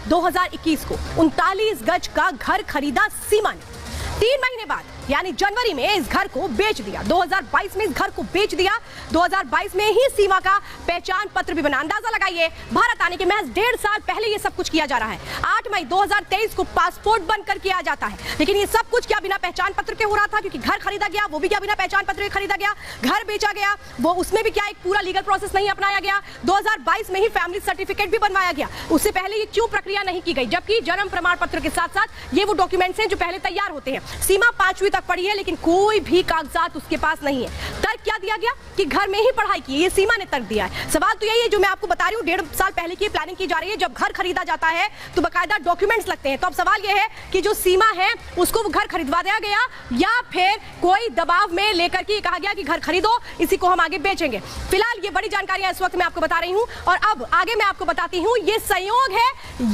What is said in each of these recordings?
2021 को 39 गज का घर खरीदा सीमा ने। 3 महीने बाद यानी जनवरी में इस घर को बेच दिया। 2022 में इस घर को बेच दिया। 2022 में ही सीमा का पहचान पत्र भी बना। अंदाजा लगाइए, भारत आने के महज 1.5 साल पहले ये सब कुछ किया जा रहा है। 8 मई 2023 को पासपोर्ट बनकर किया जाता है, लेकिन ये सब कुछ क्या बिना पहचान पत्र के हो रहा था? क्योंकि घर खरीदा गया, वो भी क्या बिना पहचान पत्र के खरीदा गया। घर बेचा गया, वो उसमें भी क्या एक पूरा लीगल प्रोसेस नहीं अपनाया गया। 2022 में ही फैमिली सर्टिफिकेट भी बनवाया गया। उससे पहले ये क्यों प्रक्रिया नहीं की गई? जबकि जन्म प्रमाण पत्र के साथ साथ ये वो डॉक्यूमेंट्स हैं जो पहले तैयार होते हैं। सीमा 5वीं तक पढ़ी है, लेकिन कोई भी कागजात उसके पास नहीं है। तर्क क्या दिया गया कि घर में ही पढ़ाई की, ये सीमा ने तर्क दिया है। सवाल तो यही है जो मैं आपको बता रही हूँ, 1.5 साल पहले की प्लानिंग की जा रही है। जब घर खरीदा जाता है तो बकायदा डॉक्यूमेंट्स लगते हैं। तो अब सवाल यह है कि जो सीमा है उसको वो घर खरीदवा दिया गया या फिर कोई दबाव में लेकर के कहा गया कि घर खरीदो, इसी को हम आगे बेचेंगे। फिलहाल ये बड़ी जानकारियां इस वक्त मैं आपको बता रही हूँ और अब आगे मैं आपको बताती हूँ ये संयोग है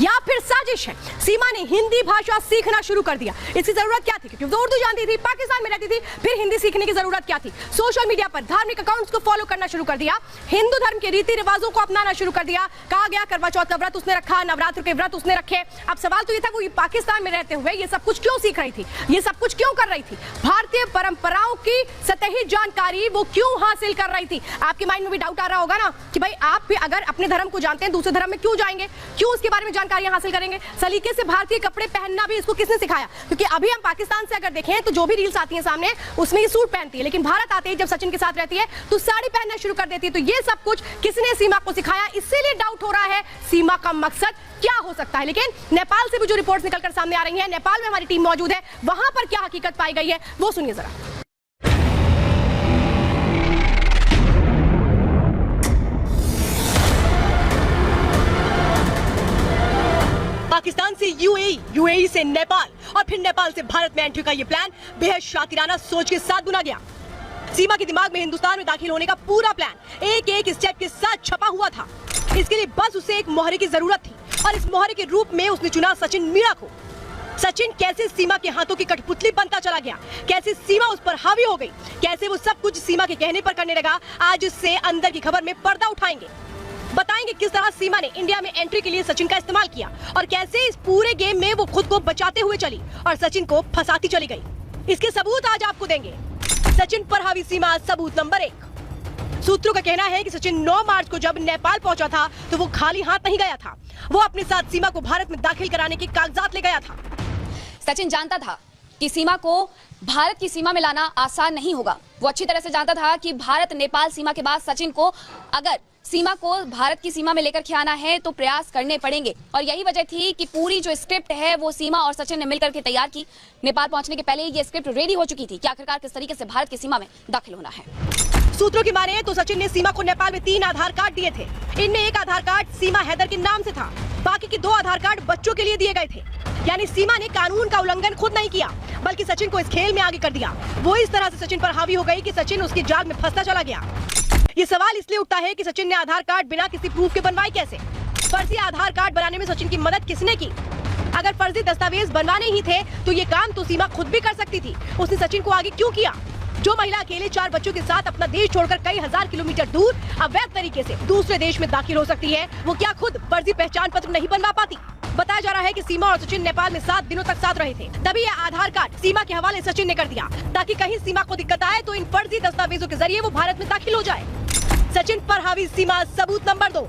या फिर साजिश है। सीमा ने हिंदी भाषा सीखना शुरू कर दिया। इसकी जरूरत क्या थी? क्योंकि वो उर्दू जानती थी, पाकिस्तान में रहती थी, फिर हिंदी सीखने की जरूरत क्या थी? सोशल मीडिया पर धार्मिक अकाउंट्स को फॉलो करना शुरू कर दिया, हिंदू धर्म के रीति रिवाजों को अपनाना शुरू कर दिया। कहा गया करवा चौथ का व्रत उसने रखा, नवरात्र के व्रत उसने रखे। अब सवाल तो ये था वो ये पाकिस्तान में रहते हुए ये सब कुछ क्यों सीख रही थी, ये सब कुछ क्यों कर रही थी? भारतीय परंपराओं की सतही जानकारी वो क्यों हासिल कर रही थी? आपके माइंड में भी डाउट आ रहा होगा ना कि भाई आप भी अगर अपने धर्म को जानते हैं दूसरे धर्म में क्यों जाएंगे, क्यों उसके बारे में जानकारियां हासिल करेंगे? सलीके से भारतीय कपड़े पहनना भी इसको किसने सिखाया? क्योंकि अभी हम पाकिस्तान से अगर देखें तो जो भी रील्स आती हैं सामने उसमें ये सूट पहनती है, लेकिन भारत आते ही जब सचिन के साथ रहती है तो साड़ी पहनना शुरू कर देती है। तो ये सब कुछ किसने सीमा को सिखाया? इसीलिए डाउट हो रहा है सीमा का मकसद क्या हो सकता है। लेकिन नेपाल से भी जो रिपोर्ट्स निकलकर सामने आ रही हैं, नेपाल में हमारी टीम मौजूद है, वहां पर क्या हकीकत पाई गई है वो सुनिए जरा। पाकिस्तान से यूएई, यूएई से नेपाल और फिर नेपाल से भारत में एंट्री का ये प्लान बेहद शातिराना सोच के साथ बुना गया। सीमा के दिमाग में हिंदुस्तान में दाखिल होने का पूरा प्लान एक एक स्टेप के साथ छपा हुआ था। इसके लिए बस उसे एक मोहरे की जरूरत थी और इस मोहरे के रूप में उसने चुना सचिन मीणा को। सचिन कैसे सीमा के हाथों की कठपुतली बनता चला गया, कैसे सीमा उस पर हावी हो गई, कैसे वो सब कुछ सीमा के कहने पर करने लगा, आज इससे अंदर की खबर में पर्दा उठाएंगे। बताएंगे किस तरह सीमा ने इंडिया में एंट्री के लिए सचिन का इस्तेमाल किया और कैसे इस पूरे गेम में वो खुद को बचाते हुए चली और सचिन को फंसाती चली गई। इसके सबूत आज आपको देंगे। सचिन पर हावी सीमा, सबूत नंबर 1। सूत्रों का कहना है कि सचिन 9 मार्च को जब नेपाल पहुंचा था तो वो खाली हाथ नहीं गया था। वो अपने साथ सीमा को भारत में दाखिल कराने के कागजात ले गया था। सचिन जानता था कि सीमा को भारत की सीमा में लाना आसान नहीं होगा। वो अच्छी तरह से जानता था कि भारत नेपाल सीमा के बाद सचिन को अगर सीमा को भारत की सीमा में लेकर के आना है तो प्रयास करने पड़ेंगे और यही वजह थी कि पूरी जो स्क्रिप्ट है वो सीमा और सचिन ने मिलकर के तैयार की। नेपाल पहुंचने के पहले ये स्क्रिप्ट रेडी हो चुकी थी कि आखिरकार किस तरीके से भारत की सीमा में दाखिल होना है। सूत्रों की माने तो सचिन ने सीमा को नेपाल में 3 आधार कार्ड दिए थे। इनमें एक आधार कार्ड सीमा हैदर के नाम से था, बाकी के 2 आधार कार्ड बच्चों के लिए दिए गए थे। यानी सीमा ने कानून का उल्लंघन खुद नहीं किया बल्कि सचिन को इस खेल में आगे कर दिया। वो इस तरह से सचिन पर हावी हो गई कि सचिन उसकी जाल में फंसता चला गया। ये सवाल इसलिए उठता है कि सचिन ने आधार कार्ड बिना किसी प्रूफ के बनवाए कैसे? फर्जी आधार कार्ड बनाने में सचिन की मदद किसने की? अगर फर्जी दस्तावेज बनवाने ही थे तो ये काम तो सीमा खुद भी कर सकती थी। उसने सचिन को आगे क्यों किया? जो महिला अकेले 4 बच्चों के साथ अपना देश छोड़कर कई हजार किलोमीटर दूर अवैध तरीके से दूसरे देश में दाखिल हो सकती है, वो क्या खुद फर्जी पहचान पत्र नहीं बनवा पाती? बताया जा रहा है कि सीमा और सचिन नेपाल में 7 दिनों तक साथ रहे थे, तभी यह आधार कार्ड सीमा के हवाले सचिन ने कर दिया ताकि कहीं सीमा को दिक्कत आए तो इन फर्जी दस्तावेजों के जरिए वो भारत में दाखिल हो जाए। सचिन पर हावी सीमा, सबूत नंबर 2।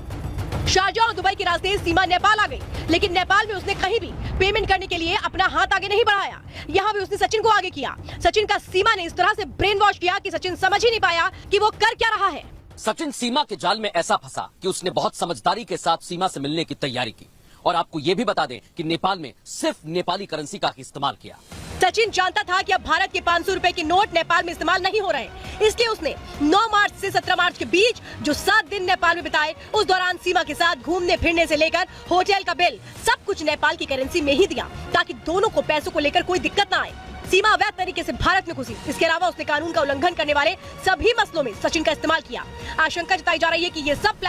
शारजाह और दुबई के रास्ते सीमा नेपाल आ गई, लेकिन नेपाल में उसने कहीं भी पेमेंट करने के लिए अपना हाथ आगे नहीं बढ़ाया। यहाँ भी उसने सचिन को आगे किया। सचिन का सीमा ने इस तरह से ब्रेन वॉश किया कि सचिन समझ ही नहीं पाया कि वो कर क्या रहा है। सचिन सीमा के जाल में ऐसा फंसा कि उसने बहुत समझदारी के साथ सीमा से मिलने की तैयारी की और आपको ये भी बता दें कि नेपाल में सिर्फ नेपाली करेंसी का इस्तेमाल किया। सचिन जानता था कि अब भारत के 500 रुपए के नोट नेपाल में इस्तेमाल नहीं हो रहे हैं, इसलिए उसने 9 मार्च से 17 मार्च के बीच जो 7 दिन नेपाल में बिताए उस दौरान सीमा के साथ घूमने फिरने से लेकर होटल का बिल सब कुछ नेपाल की करेंसी में ही दिया ताकि दोनों को पैसों को लेकर कोई दिक्कत न आए। सीमा अवैध तरीके से भारत में घुसी। इसके अलावा उसने कानून का उल्लंघन करने वाले सभी मसलों में सचिन का इस्तेमाल किया। आशंका जताई जा रही है कि ये सब प्लान